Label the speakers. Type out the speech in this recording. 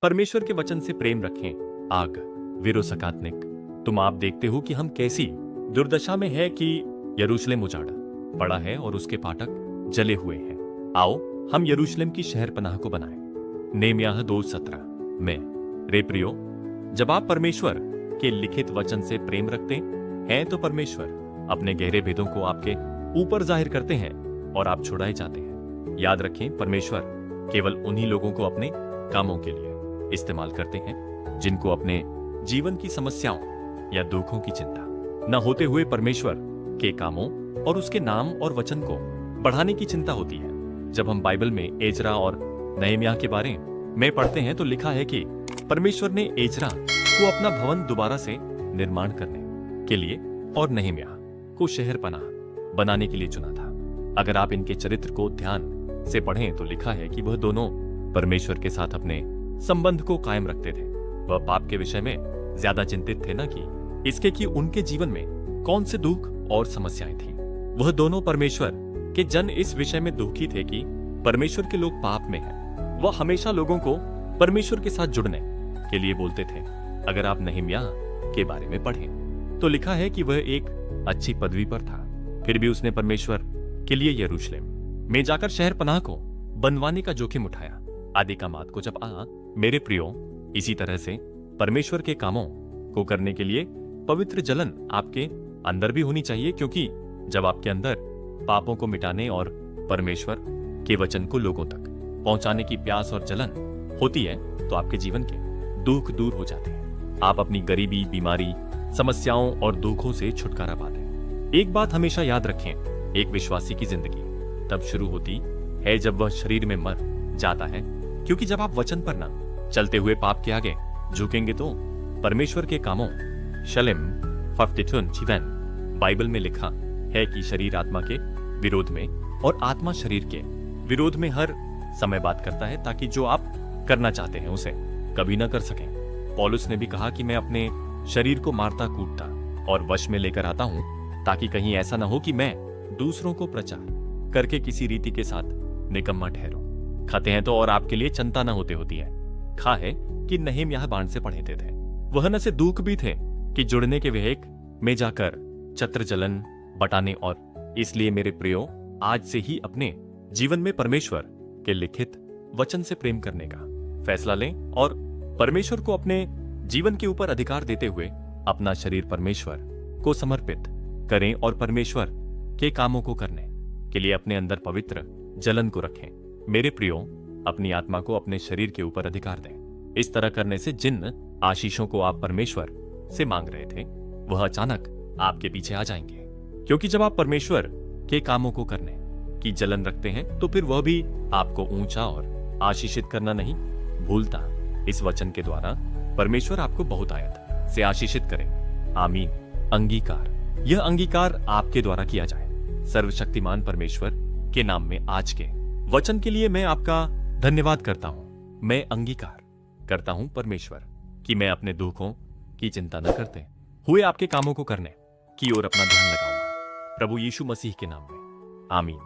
Speaker 1: परमेश्वर के वचन से प्रेम रखें। आग वीरो सकात्निक, तुम आप देखते हो कि हम कैसी दुर्दशा में है कि यरूशलेम उजाड़ा पड़ा है और उसके फाटक जले हुए हैं। आओ हम यरूशलेम की शहर पनाह को बनाएं। नेहम्याह 2:17 में। रे प्रियो, जब आप परमेश्वर के लिखित वचन से प्रेम रखते हैं तो परमेश्वर अपने गहरे भेदों को आपके ऊपर जाहिर करते हैं और आप छुड़ाए जाते हैं। याद रखें, परमेश्वर केवल उन्हीं लोगों को अपने कामों के लिए इस्तेमाल करते हैं जिनको अपने जीवन की समस्याओं या दुखों की चिंता न होते हुए परमेश्वर के कामों और उसके नाम और वचन को बढ़ाने की चिंता होती है। जब हम बाइबल में एजरा और नहम्याह के बारे में पढ़ते हैं तो लिखा है कि परमेश्वर ने एजरा को अपना भवन दोबारा से निर्माण करने के लिए और नहम्याह को शहर पनाह बनाने के लिए चुना था। अगर आप इनके चरित्र को ध्यान से पढ़ें तो लिखा है कि वह दोनों परमेश्वर के साथ अपने संबंध को कायम रखते थे। वह पाप के विषय में ज्यादा चिंतित थे न कि इसके कि उनके जीवन में कौन से दुख और समस्याएं थी। वह दोनों परमेश्वर के जन इस विषय में दुखी थे कि परमेश्वर के लोग पाप में हैं। वह हमेशा लोगों को परमेश्वर के साथ जुड़ने के लिए बोलते थे। अगर आप नहम्याह के बारे में पढ़ें तो लिखा है कि वह एक अच्छी पदवी पर था, फिर भी उसने परमेश्वर के लिए यरूशलेम में जाकर शहर पनाह को बनवाने का जोखिम उठाया। आदि का मात को जब मेरे प्रियो, इसी तरह से परमेश्वर के कामों को करने के लिए पवित्र जलन आपके अंदर भी होनी चाहिए, क्योंकि जब आपके अंदर पापों को मिटाने और परमेश्वर के वचन को लोगों तक पहुंचाने की प्यास और जलन होती है तो आपके जीवन के दुख दूर हो जाते हैं। आप अपनी गरीबी, बीमारी, समस्याओं और दुखों से छुटकारा पाते हैं। एक बात हमेशा याद रखें, एक विश्वासी की जिंदगी तब शुरू होती है जब वह शरीर में मर जाता है, क्योंकि जब आप वचन पर ना चलते हुए पाप के आगे झुकेंगे तो परमेश्वर के कामों शलेम 52:7 बाइबल में लिखा है कि शरीर आत्मा के विरोध में और आत्मा शरीर के विरोध में हर समय बात करता है, ताकि जो आप करना चाहते हैं उसे कभी ना कर सकें। पौलुस ने भी कहा कि मैं अपने शरीर को मारता कूटता और वश में लेकर आता हूं, ताकि कहीं ऐसा ना हो कि मैं दूसरों को प्रचार करके किसी रीति के साथ निकम्मा ठहरूं। खाते हैं तो और आपके लिए चिंता न होती है। खा है कि नहम्याह बाण से पढ़ते थे। वह न से दुख भी थे कि जुड़ने के विवेक में जाकर छत्र जलन बटाने, और इसलिए मेरे प्रियो, आज से ही अपने जीवन में परमेश्वर के लिखित वचन से प्रेम करने का फैसला लें और परमेश्वर को अपने जीवन के ऊपर अधिकार देते हुए अपना शरीर परमेश्वर को समर्पित करें और परमेश्वर के कामों को करने के लिए अपने अंदर पवित्र जलन को रखें। मेरे प्रियो, अपनी आत्मा को अपने शरीर के ऊपर अधिकार दें। इस तरह करने से जिन आशीषों को आप परमेश्वर से मांग रहे थे वह अचानक आपके पीछे आ जाएंगे, क्योंकि जब आप परमेश्वर के कामों को करने की जलन रखते हैं तो फिर वह भी आपको ऊंचा और आशीषित करना नहीं भूलता। इस वचन के द्वारा परमेश्वर आपको बहुतायत से आशीषित करे। आमीन। अंगीकार। यह अंगीकार आपके द्वारा किया जाए सर्वशक्तिमान परमेश्वर के नाम में आज के वचन के लिए मैं आपका धन्यवाद करता हूं। मैं अंगीकार करता हूं परमेश्वर कि मैं अपने दुखों की चिंता न करते हुए आपके कामों को करने की ओर अपना ध्यान लगाऊंगा, प्रभु यीशु मसीह के नाम में। आमीन।